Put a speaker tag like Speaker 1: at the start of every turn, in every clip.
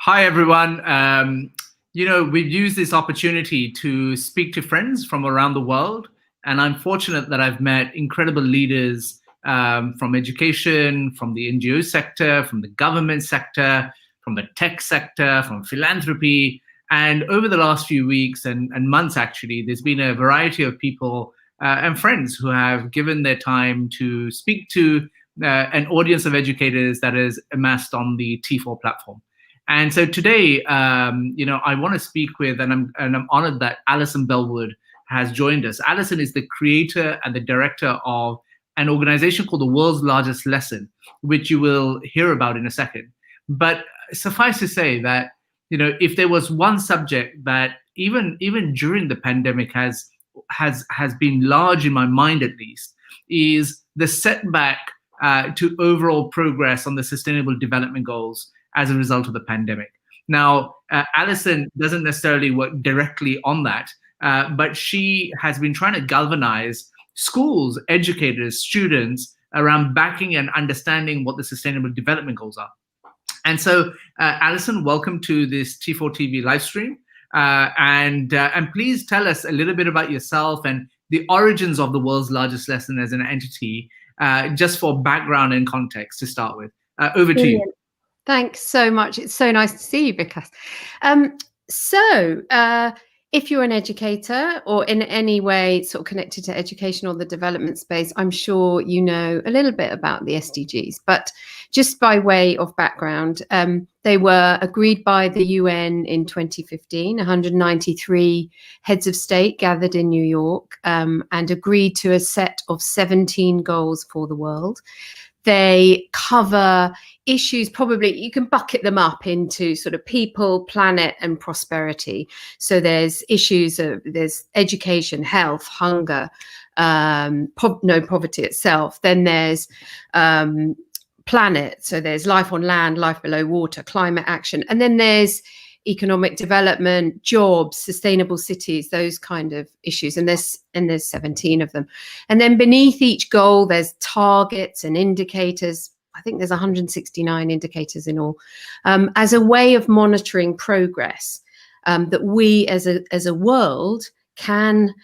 Speaker 1: Hi, everyone. We've used this opportunity to speak to friends from around the world. And I'm fortunate that I've met incredible leaders from education, from the NGO sector, from the government sector, from the tech sector, from philanthropy. And over the last few weeks and months, actually, there's been a variety of people and friends who have given their time to speak to an audience of educators that is amassed on the T4 platform. And so today, I want to speak with, and I'm honored that Alison Bellwood has joined us. Alison is the creator and the director of an organization called the World's Largest Lesson, which you will hear about in a second. But suffice to say that, if there was one subject that even during the pandemic has been large in my mind, at least, is the setback to overall progress on the Sustainable Development Goals as a result of the pandemic. Now, Alison doesn't necessarily work directly on that, but she has been trying to galvanize schools, educators, students around backing and understanding what the Sustainable Development Goals are. And so, Alison, welcome to this T4 TV live stream. And please tell us a little bit about yourself and the origins of the World's Largest Lesson as an entity, just for background and context to start with. Over to you.
Speaker 2: Thanks so much. It's so nice to see you, Vikas. If you're an educator or in any way sort of connected to education or the development space, I'm sure you know a little bit about the SDGs. But just by way of background, they were agreed by the UN in 2015. 193 heads of state gathered in New York and agreed to a set of 17 goals for the world. They cover issues, probably you can bucket them up into sort of people, planet, and prosperity. So there's issues of there's education, health, hunger, poverty itself. Then there's planet. So there's life on land, life below water, climate action. And then there's economic development, jobs, sustainable cities, those kind of issues. And there's 17 of them. And then beneath each goal, there's targets and indicators. I think there's 169 indicators in all, as a way of monitoring progress that we as a world can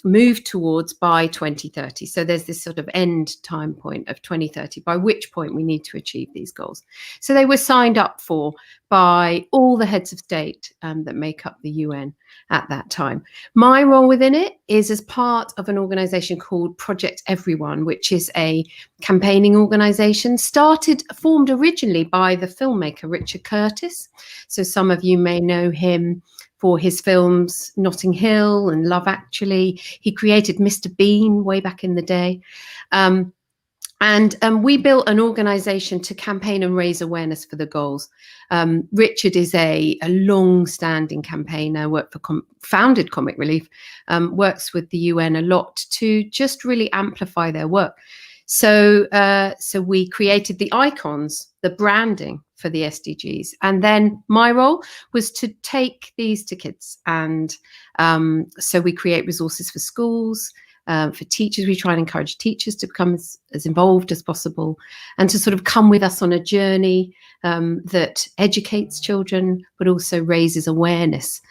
Speaker 2: move towards by 2030. So there's this sort of end time point of 2030, by which point we need to achieve these goals. So they were signed up for by all the heads of state that make up the UN at that time. My role within it is as part of an organization called Project Everyone, which is a campaigning organization formed originally by the filmmaker Richard Curtis. So some of you may know him for his films Notting Hill and Love Actually. He created Mr. Bean way back in the day. And we built an organization to campaign and raise awareness for the goals. Richard is a long-standing campaigner, founded Comic Relief, works with the UN a lot to just really amplify their work. So we created the icons, the branding for the SDGs. And then my role was to take these to kids. And so we create resources for schools, for teachers. We try and encourage teachers to become as involved as possible and to sort of come with us on a journey that educates children, but also raises awareness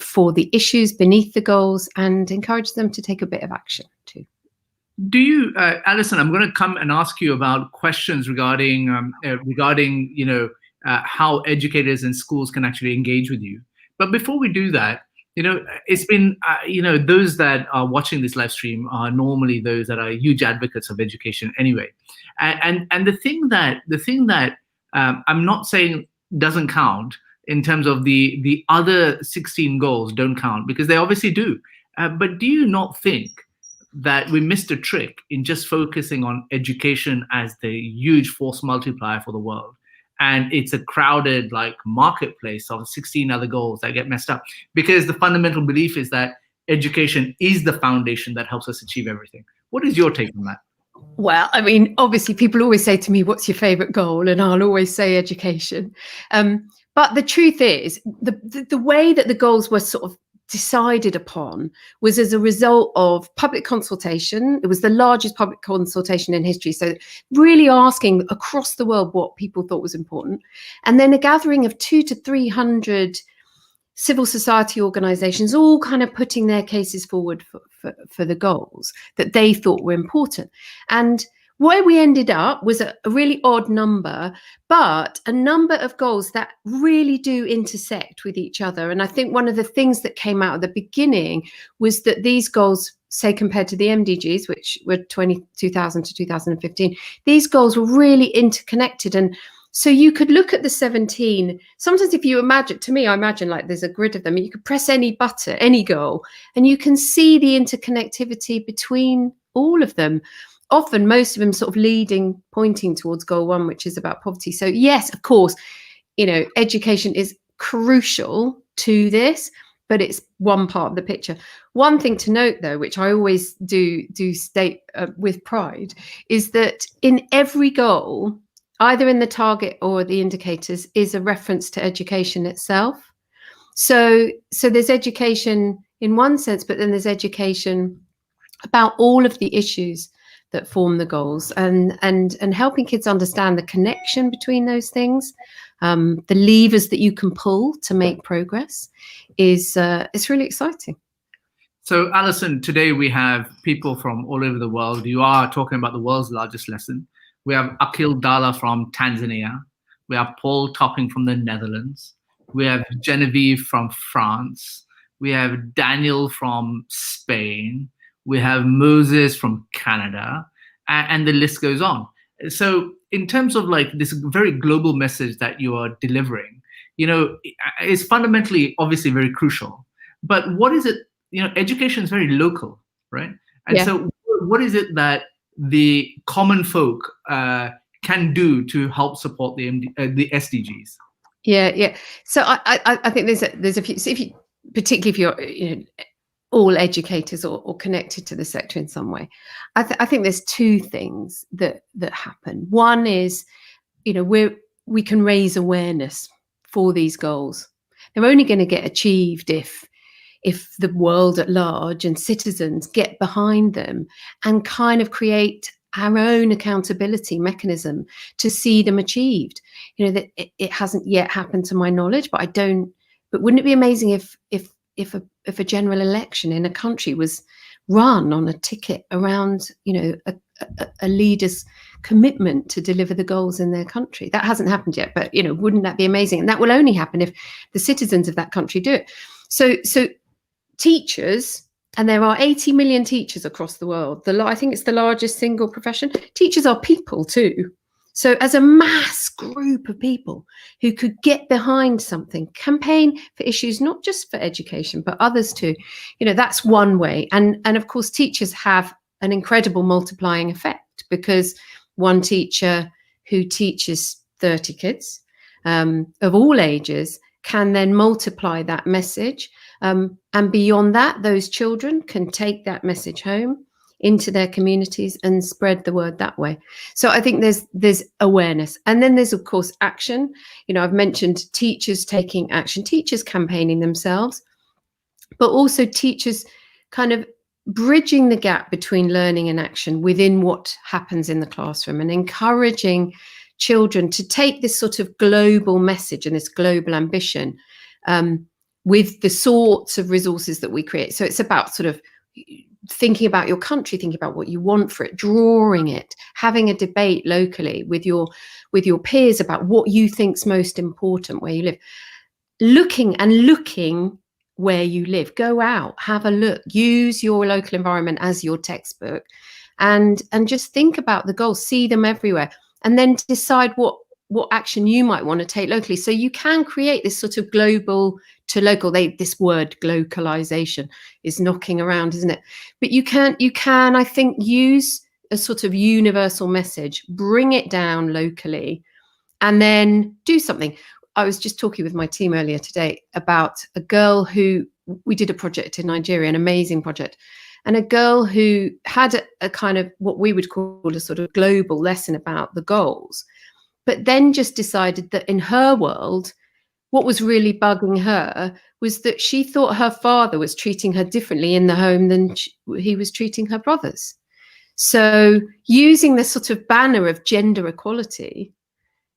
Speaker 2: for the issues beneath the goals and encourages them to take a bit of action too.
Speaker 1: Do you, Alison? I'm going to come and ask you about questions regarding how educators and schools can actually engage with you. But before we do that, it's been those that are watching this live stream are normally those that are huge advocates of education anyway. And the thing that I'm not saying doesn't count in terms of the other 16 goals don't count, because they obviously do. But do you not think that we missed a trick in just focusing on education as the huge force multiplier for the world? And it's a crowded marketplace of 16 other goals that get messed up, because the fundamental belief is that education is the foundation that helps us achieve everything. What is your take on that?
Speaker 2: Well, I mean, obviously people always say to me, what's your favorite goal? And I'll always say education. But the truth is the way that the goals were sort of decided upon was as a result of public consultation. It was the largest public consultation in history. So really asking across the world what people thought was important. And then a gathering of 200 to 300 civil society organizations, all kind of putting their cases forward for the goals that they thought were important. And where we ended up was a really odd number, but a number of goals that really do intersect with each other. And I think one of the things that came out at the beginning was that these goals, say compared to the MDGs, which were 2000 to 2015, these goals were really interconnected. And so you could look at the 17, sometimes if you imagine, to me, I imagine like there's a grid of them, you could press any button, any goal, and you can see the interconnectivity between all of them. Often most of them sort of pointing towards goal 1, which is about poverty. So yes, of course, education is crucial to this, but it's one part of the picture. One thing to note though, which I always do state with pride, is that in every goal, either in the target or the indicators, is a reference to education itself. So there's education in one sense, but then there's education about all of the issues that form the goals, and helping kids understand the connection between those things, the levers that you can pull to make progress is it's really exciting.
Speaker 1: So Alison, today we have people from all over the world. You are talking about the world's largest lesson. We have Akhil Dalla from Tanzania. We have Paul Topping from the Netherlands. We have Genevieve from France. We have Daniel from Spain. We have Moses from Canada, and the list goes on. So in terms of like this very global message that you are delivering, is fundamentally obviously very crucial. But what is it, education is very local, right? And so what is it that the common folk can do to help support the SDGs?
Speaker 2: Yeah. So I think there's a few, so particularly if you're, all educators or connected to the sector in some way. I think there's two things that happen. One is, we can raise awareness for these goals. They're only going to get achieved if the world at large and citizens get behind them and kind of create our own accountability mechanism to see them achieved. That it hasn't yet happened to my knowledge, but wouldn't it be amazing if a general election in a country was run on a ticket around, a leader's commitment to deliver the goals in their country? That hasn't happened yet, but wouldn't that be amazing? And that will only happen if the citizens of that country do it. So teachers, and there are 80 million teachers across the world. I think it's the largest single profession. Teachers are people too. So as a mass group of people who could get behind something, campaign for issues, not just for education, but others too, that's one way. And of course, teachers have an incredible multiplying effect, because one teacher who teaches 30 kids of all ages can then multiply that message. And beyond that, those children can take that message home into their communities and spread the word that way. So I think there's awareness, and then there's of course action. I've mentioned teachers taking action, teachers campaigning themselves, but also teachers kind of bridging the gap between learning and action within what happens in the classroom, and encouraging children to take this sort of global message and this global ambition with the sorts of resources that we create. So it's about sort of thinking about your country, thinking about what you want for it, drawing it, having a debate locally with your peers about what you think's most important where you live, looking where you live. Go out, have a look, use your local environment as your textbook, and just think about the goals, see them everywhere, and then decide what action you might want to take locally. So you can create this sort of global to local. This word glocalization is knocking around, isn't it? But you can, I think, use a sort of universal message, bring it down locally, and then do something. I was just talking with my team earlier today about a girl who, we did a project in Nigeria, an amazing project, and a girl who had a kind of what we would call a sort of global lesson about the goals, but then just decided that in her world, what was really bugging her was that she thought her father was treating her differently in the home than he was treating her brothers. So using the sort of banner of gender equality,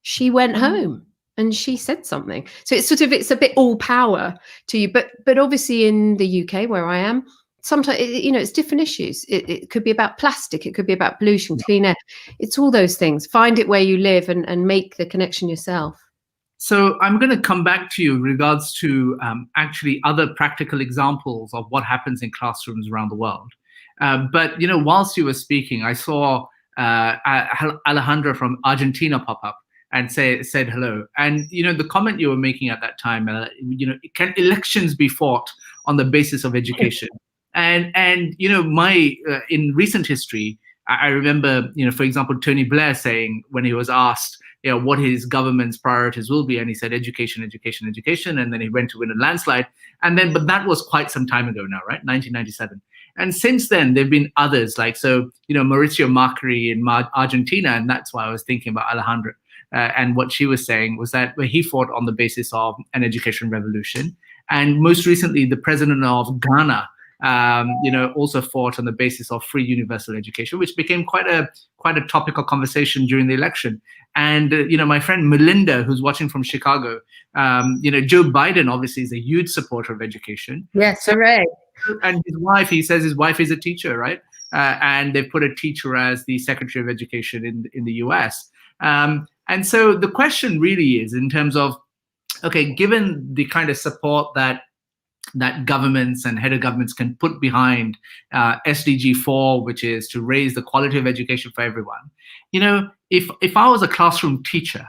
Speaker 2: she went home and she said something. So it's a bit all power to you. But obviously in the UK where I am, sometimes, it's different issues. It could be about plastic. It could be about pollution, clean air. It's all those things. Find it where you live and make the connection yourself.
Speaker 1: So I'm going to come back to you in regards to actually other practical examples of what happens in classrooms around the world. But, whilst you were speaking, I saw Alejandra from Argentina pop up and said hello. And, the comment you were making at that time, can elections be fought on the basis of education? And in recent history, I remember, for example, Tony Blair saying when he was asked, what his government's priorities will be, and he said education, education, education, and then he went to win a landslide. But that was quite some time ago now, right? 1997. And since then, there've been others Mauricio Macri in Argentina, and that's why I was thinking about Alejandra. And what she was saying was that he fought on the basis of an education revolution. And most recently, the president of Ghana, also fought on the basis of free universal education, which became quite a topical conversation during the election. And my friend Melinda, who's watching from Chicago, Joe Biden obviously is a huge supporter of education.
Speaker 2: Yes, hooray!
Speaker 1: And he says his wife is a teacher, right? And they've put a teacher as the Secretary of Education in the US. And so the question really is in terms of, okay, given the kind of support that governments and head of governments can put behind SDG 4, which is to raise the quality of education for everyone. If I was a classroom teacher,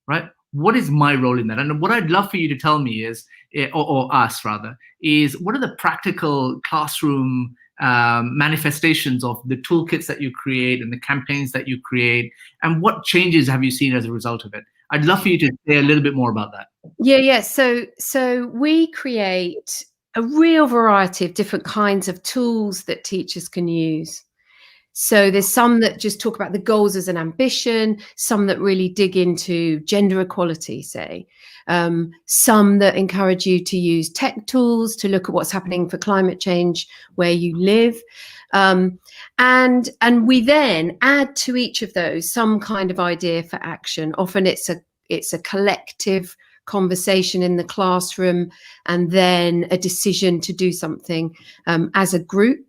Speaker 1: right, what is my role in that? And what I'd love for you to tell me is, or us rather, is what are the practical classroom manifestations of the toolkits that you create and the campaigns that you create, and what changes have you seen as a result of it? I'd love for you to say a little bit more about that.
Speaker 2: Yeah. So we create a real variety of different kinds of tools that teachers can use. So there's some that just talk about the goals as an ambition, some that really dig into gender equality, say, some that encourage you to use tech tools to look at what's happening for climate change where you live. And we then add to each of those some kind of idea for action. Often it's a collective conversation in the classroom and then a decision to do something as a group.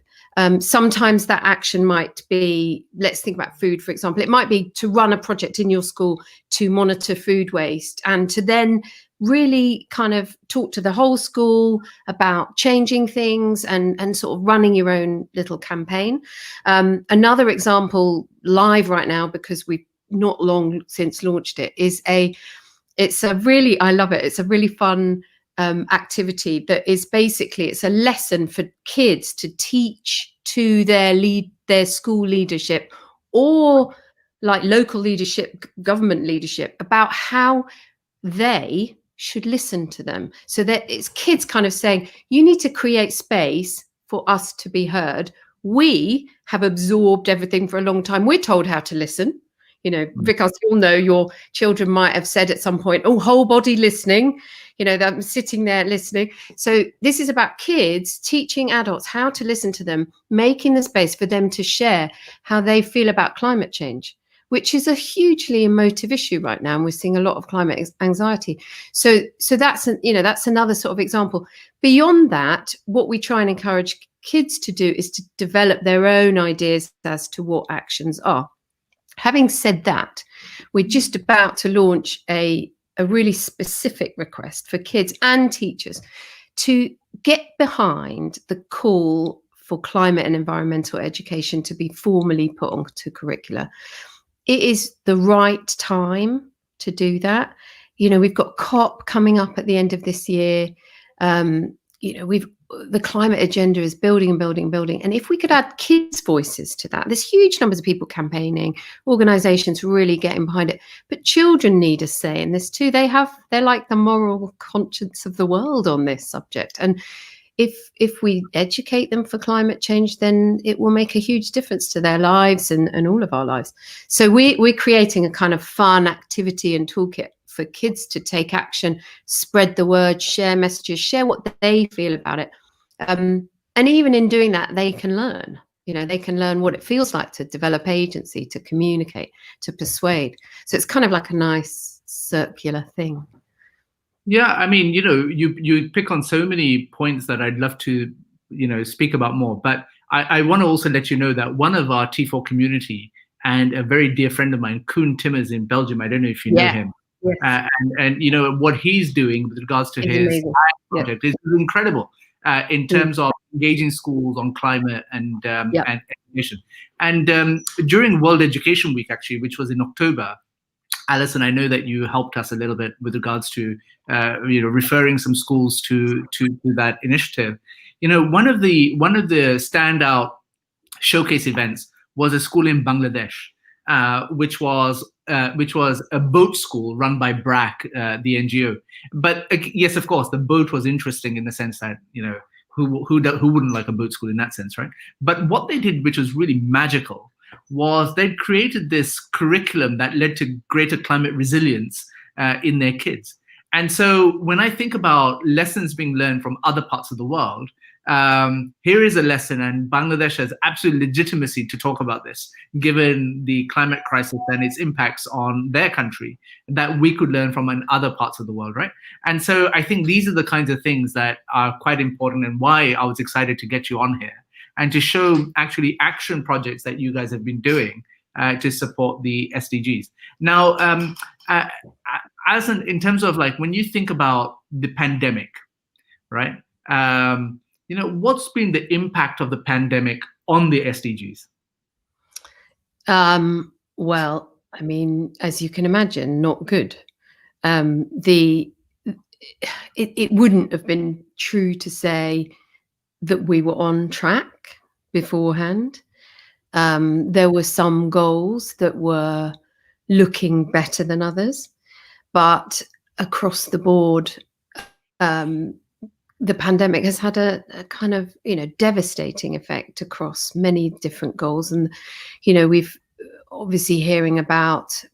Speaker 2: Sometimes that action might be, let's think about food, for example. It might be to run a project in your school to monitor food waste and to then really kind of talk to the whole school about changing things and sort of running your own little campaign. Another example live right now, because we've not long since launched it, I love it. It's a really fun activity that is basically, it's a lesson for kids to teach to their school leadership or like local leadership, government leadership, about how they should listen to them. So that it's kids kind of saying, you need to create space for us to be heard. We have absorbed everything for a long time. We're told how to listen, because you'll know your children might have said at some point, oh, whole body listening, that I'm sitting there listening. So this is about kids teaching adults how to listen to them, making the space for them to share how they feel about climate change, which is a hugely emotive issue right now. And we're seeing a lot of climate anxiety. So that's another sort of example. Beyond that, what we try and encourage kids to do is to develop their own ideas as to what actions are. Having said that, we're just about to launch a really specific request for kids and teachers to get behind the call for climate and environmental education to be formally put onto curricula. It is the right time to do that. We've got COP coming up at the end of this year. The climate agenda is building and building and building. And if we could add kids' voices to that, there's huge numbers of people campaigning, organizations really getting behind it. But children need a say in this too. They're like the moral conscience of the world on this subject. And if we educate them for climate change, then it will make a huge difference to their lives and all of our lives. So we're creating a kind of fun activity and toolkit for kids to take action, spread the word, share messages, share what they feel about it. And even in doing that, they can learn. They can learn what it feels like to develop agency, to communicate, to persuade. So it's kind of like a nice circular thing.
Speaker 1: Yeah, I mean, you pick on so many points that I'd love to, speak about more. But I want to also let you know that one of our T4 community and a very dear friend of mine, Koen Timmers in Belgium, I don't know if you know him.
Speaker 2: Yes.
Speaker 1: And what he's doing with regards to his project is incredible in terms of engaging schools on climate and education. And during World Education Week, actually, which was in October, Alison, I know that you helped us a little bit with regards to referring some schools to that initiative. One of the standout showcase events was a school in Bangladesh, which was a boat school run by BRAC, the NGO. But yes, of course, the boat was interesting in the sense that who wouldn't like a boat school in that sense, right? But what they did, which was really magical, was they'd created this curriculum that led to greater climate resilience in their kids. And so when I think about lessons being learned from other parts of the world, here is a lesson, and Bangladesh has absolute legitimacy to talk about this, given the climate crisis and its impacts on their country, that we could learn from in other parts of the world, right? And so I think these are the kinds of things that are quite important, and why I was excited to get you on here and to show actually action projects that you guys have been doing to support the SDGs. Now, Alison, in terms of when you think about the pandemic, right? What's been the impact of the pandemic on the SDGs?
Speaker 2: Well, I mean, as you can imagine, not good. It wouldn't have been true to say that we were on track beforehand. There were some goals that were looking better than others, but across the board, the pandemic has had a kind of devastating effect across many different goals. And we've obviously hearing about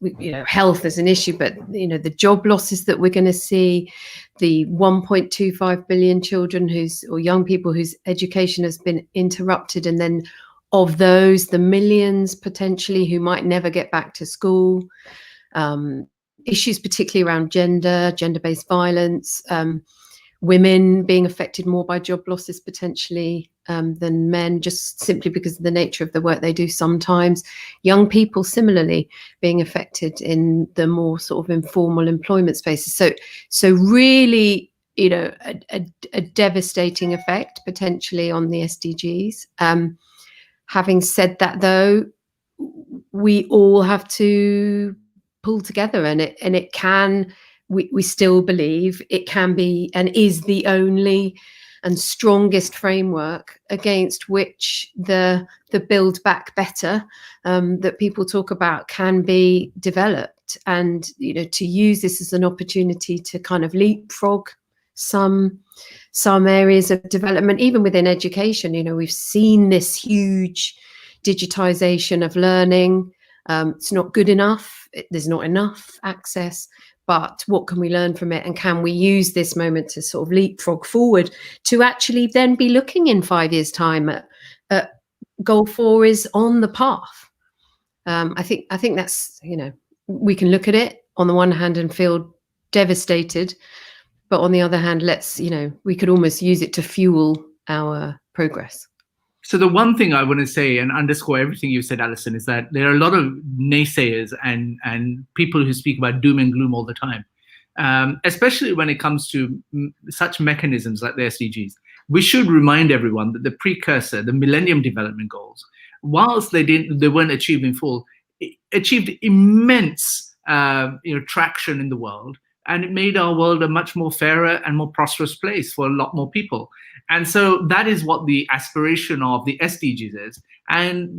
Speaker 2: health as an issue, but the job losses that we're going to see, the 1.25 billion children or young people whose education has been interrupted, and then of those, the millions potentially who might never get back to school. Issues particularly around gender-based violence, women being affected more by job losses potentially than men, just simply because of the nature of the work they do sometimes. Young people similarly being affected in the more sort of informal employment spaces. So really, a devastating effect potentially on the SDGs. Having said that, though, we all have to pull together, and it can. We still believe it can be and is the only and strongest framework against which the build back better that people talk about can be developed, and to use this as an opportunity to kind of leapfrog some areas of development, even within education. We've seen this huge digitization of learning. It's not good enough. There's not enough access. But what can we learn from it? And can we use this moment to sort of leapfrog forward to actually then be looking in 5 years' time at goal 4 is on the path? I think that's, we can look at it on the one hand and feel devastated, but on the other hand, we could almost use it to fuel our progress.
Speaker 1: So the one thing I want to say and underscore everything you said, Alison, is that there are a lot of naysayers and people who speak about doom and gloom all the time, especially when it comes to such mechanisms like the SDGs. We should remind everyone that the precursor, the Millennium Development Goals, whilst they weren't achieved in full, achieved immense traction in the world, and it made our world a much more fairer and more prosperous place for a lot more people. And so that is what the aspiration of the SDGs is. And,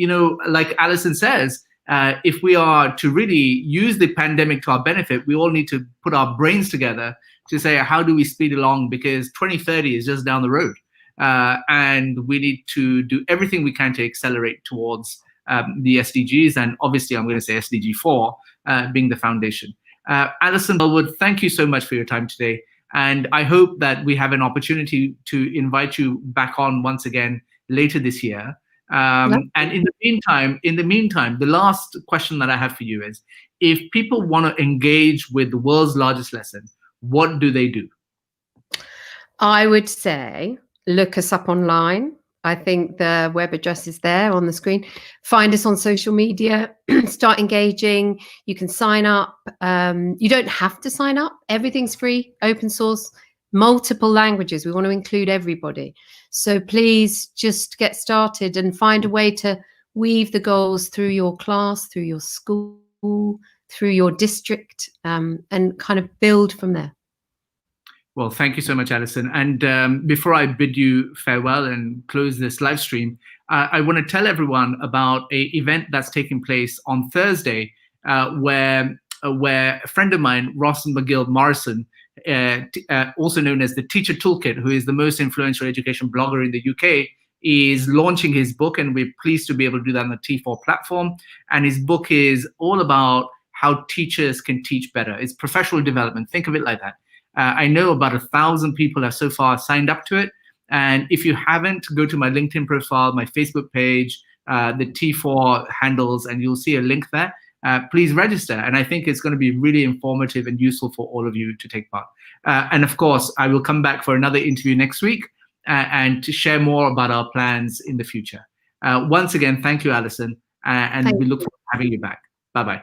Speaker 1: like Alison says, if we are to really use the pandemic to our benefit, we all need to put our brains together to say, how do we speed along? Because 2030 is just down the road. And we need to do everything we can to accelerate towards the SDGs. And obviously, I'm going to say SDG 4 being the foundation. Alison Bellwood, thank you so much for your time today. And I hope that we have an opportunity to invite you back on once again later this year. And in the meantime, the last question that I have for you is, if people want to engage with the world's largest lesson, what do they do?
Speaker 2: I would say look us up online. I think the web address is there on the screen. Find us on social media, start engaging. You can sign up. You don't have to sign up. Everything's free, open source, multiple languages. We want to include everybody. So please just get started and find a way to weave the goals through your class, through your school, through your district, and kind of build from there.
Speaker 1: Well, thank you so much, Alison. And before I bid you farewell and close this live stream, I want to tell everyone about an event that's taking place on Thursday, where a friend of mine, Ross McGill Morrison, also known as the Teacher Toolkit, who is the most influential education blogger in the UK, is launching his book, and we're pleased to be able to do that on the T4 platform. And his book is all about how teachers can teach better. It's professional development. Think of it like that. I know about 1,000 people have so far signed up to it. And if you haven't, go to my LinkedIn profile, my Facebook page, the T4 handles, and you'll see a link there. Please register. And I think it's going to be really informative and useful for all of you to take part. And of course, I will come back for another interview next week and to share more about our plans in the future. Once again, thank you, Alison. And we look forward to having you back. Bye-bye.